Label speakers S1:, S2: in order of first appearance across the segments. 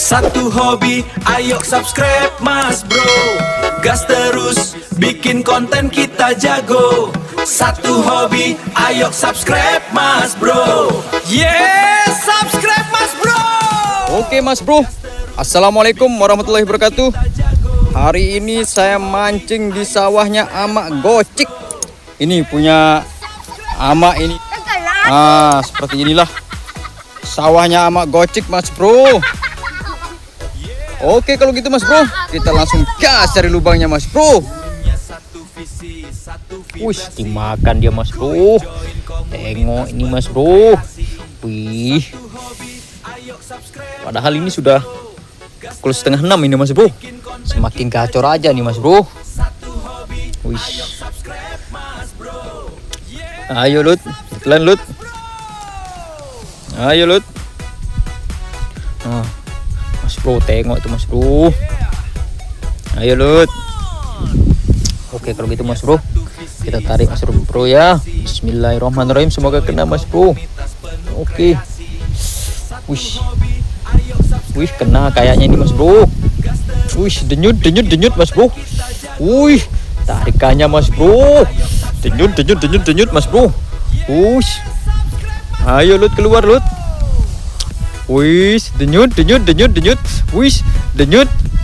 S1: Satu hobi, ayo subscribe Mas Bro. Gas terus, bikin konten kita jago. Satu hobi, ayo subscribe Mas Bro. Yes, subscribe Mas Bro.
S2: Oke Mas Bro, Assalamualaikum warahmatullahi wabarakatuh. Hari ini saya mancing di sawahnya Amak Gocik. Ini punya Amak ini. Seperti inilah sawahnya Amak Gocik Mas Bro. Oke kalau gitu Mas Bro, kita langsung gas cari lubangnya Mas Bro. Wih, dimakan dia Mas Bro. Tengok ini Mas Bro. Wih. Padahal ini sudah pukul 5:30 ini Mas Bro. Semakin gacor aja nih Mas Bro. Wih. Ayo Lut, pelan Lut. Ayo Lut. Mas Bro, tengok itu Mas Bro. Ayo Lut. Oke kalau gitu Mas Bro, kita tarik Mas Bro ya. Bismillahirrahmanirrahim, semoga kena Mas Bro. Oke. Wih, kena kayaknya ini Mas Bro. Wih, denyut Mas Bro. Wih, tarikannya Mas Bro. Denyut Mas Bro. Wih. Ayo Lut, keluar Lut. Wih, denyut. Wih,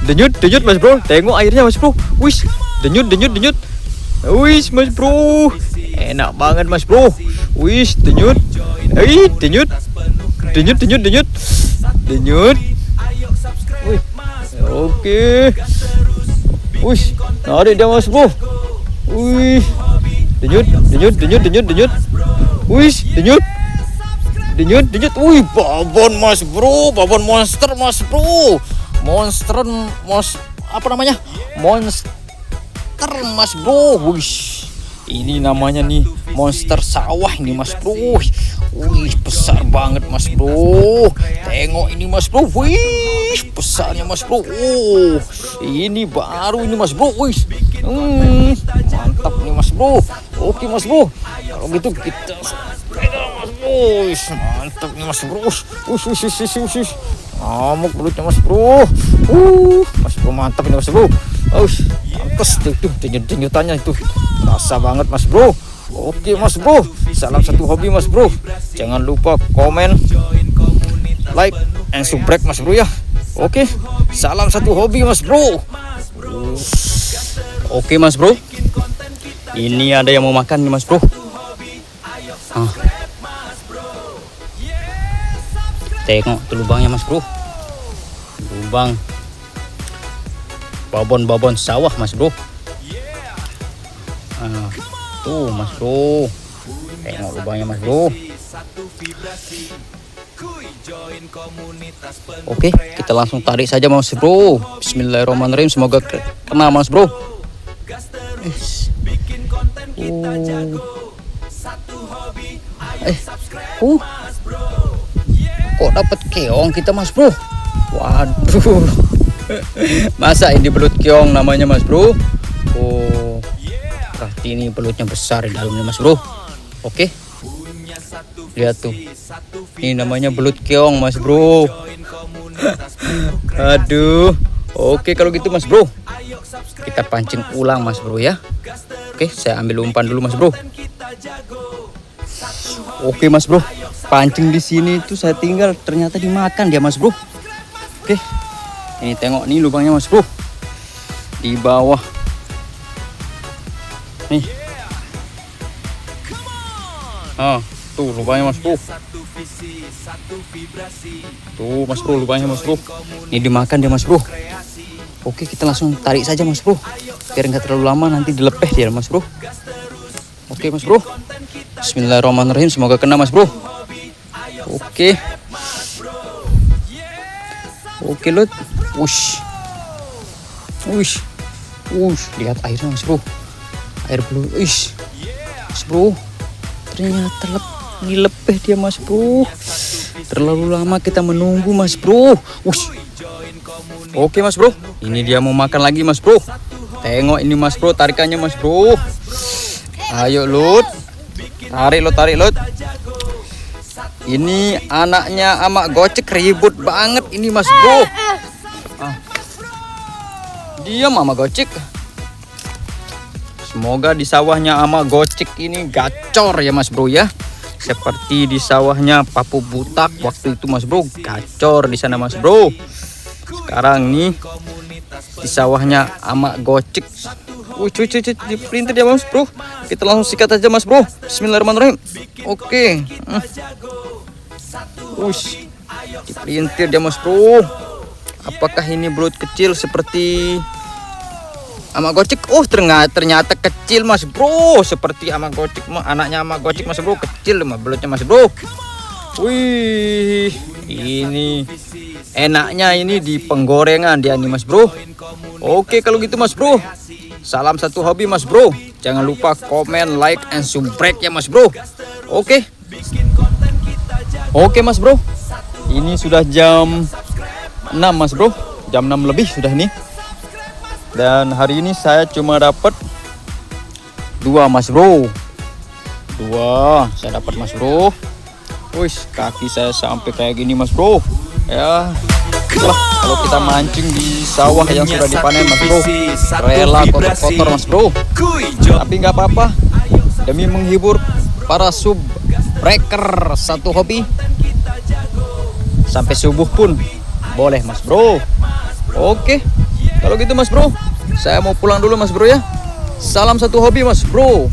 S2: denyut Mas Bro. Tengok airnya Mas Bro. Wih, denyut. Wih, Mas Bro. Enak banget Mas Bro. Wih, denyut. Denyut. Wih. Oke. Wih, narik dia Mas Bro. Wih. Denyut. Wih, denyut. Wih, babon Mas Bro, babon monster Mas Bro. Monster Mas Bro. Wih. Ini namanya nih monster sawah ini Mas Bro. Wih, besar banget Mas Bro. Tengok ini Mas Bro. Wih, besarnya Mas Bro. Ini baru ini Mas Bro. Wih. Mantap nih Mas Bro. Oke Mas Bro. Kalau gitu kita pegang Mas Bro. Wih, mantap nih Mas Bro. Wih. Ngamuk belutnya Mas Bro. Mas Bro mantap ini Mas Bro. Mampus tuh denyut-denyutannya itu. Rasa banget Mas Bro. Oke Mas Bro, salam satu hobi Mas Bro. Jangan lupa komen, like, and subscribe Mas Bro ya. Oke, salam satu hobi Mas Bro. Oke Mas Bro, ini ada yang mau makan nih Mas Bro. Tengok tuh lubangnya Mas Bro. Lubang babon sawah Mas Bro. Tuh Mas Bro, tengok lubangnya Mas Bro. Oke, kita langsung tarik saja Mas Bro. Bismillahirrahmanirrahim, semoga kena Mas Bro. Kok dapat keong kita Mas Bro? Waduh. Masa ini belut keong namanya Mas Bro? Berarti ini belutnya besar di dalamnya Mas Bro. Oke. Lihat tuh. Ini namanya belut keong Mas Bro. Aduh. Oke kalau gitu Mas Bro, kita pancing ulang Mas Bro ya. Oke, saya ambil umpan dulu Mas Bro. Oke Mas Bro, pancing di sini tuh saya tinggal, ternyata dimakan dia Mas Bro. Oke. Ini tengok nih lubangnya Mas Bro. Di bawah. Nih. Tuh lubangnya Mas Bro. Tuh Mas Bro, lubangnya Mas Bro. Ini dimakan dia Mas Bro. Oke, kita langsung tarik saja Mas Bro, biar nggak terlalu lama, nanti dilepeh dia Mas Bro. Oke Mas Bro, bismillahirrahmanirrahim, semoga kena Mas Bro. Oke Lut. Wush, lihat airnya Mas Bro. Air blue. Mas Bro, ternyata dilepeh dia Mas Bro. Terlalu lama kita menunggu Mas Bro. Oke Mas Bro, ini dia mau makan lagi Mas Bro. Tengok ini Mas Bro, tarikannya Mas Bro. Ayo Lut, tarik Lut. Ini anaknya Amak Gocik ribut banget ini Mas Bro. Diam ama gocek. Semoga di sawahnya ama gocek ini gacor ya Mas Bro ya. Seperti di sawahnya Papu Butak waktu itu Mas Bro, gacor di sana Mas Bro. Sekarang nih di sawahnya ama gocek. Cuy, dipelintir ya Mas Bro. Kita langsung sikat aja Mas Bro. Bismillahirrahmanirrahim. Oke. Wush, dipelintir dia Mas Bro. Apakah ini belut kecil seperti ama gocek? Oh ternyata kecil Mas Bro. Seperti ama gocek, anaknya ama gocek Mas Bro, kecil belutnya Mas Bro. Wih, ini enaknya ini di penggorengan dia nih Mas Bro. Oke kalau gitu Mas Bro, salam satu hobi Mas Bro. Jangan lupa komen, like, and subscribe ya Mas Bro. Oke Mas Bro, ini sudah jam 6 Mas Bro, jam 6 lebih sudah nih. Dan hari ini saya cuma dapat 2 Mas Bro. 2 saya dapat Mas Bro. Wih, kaki saya sampai kayak gini Mas Bro. Ya, itulah kalau kita mancing di sawah yang sudah dipanen Mas Bro, rela kotor-kotor Mas Bro. Tapi nggak apa-apa, demi menghibur para subbreaker satu hobi, sampai subuh pun boleh Mas Bro. Oke, kalau gitu Mas Bro, saya mau pulang dulu Mas Bro ya. Salam satu hobi Mas Bro.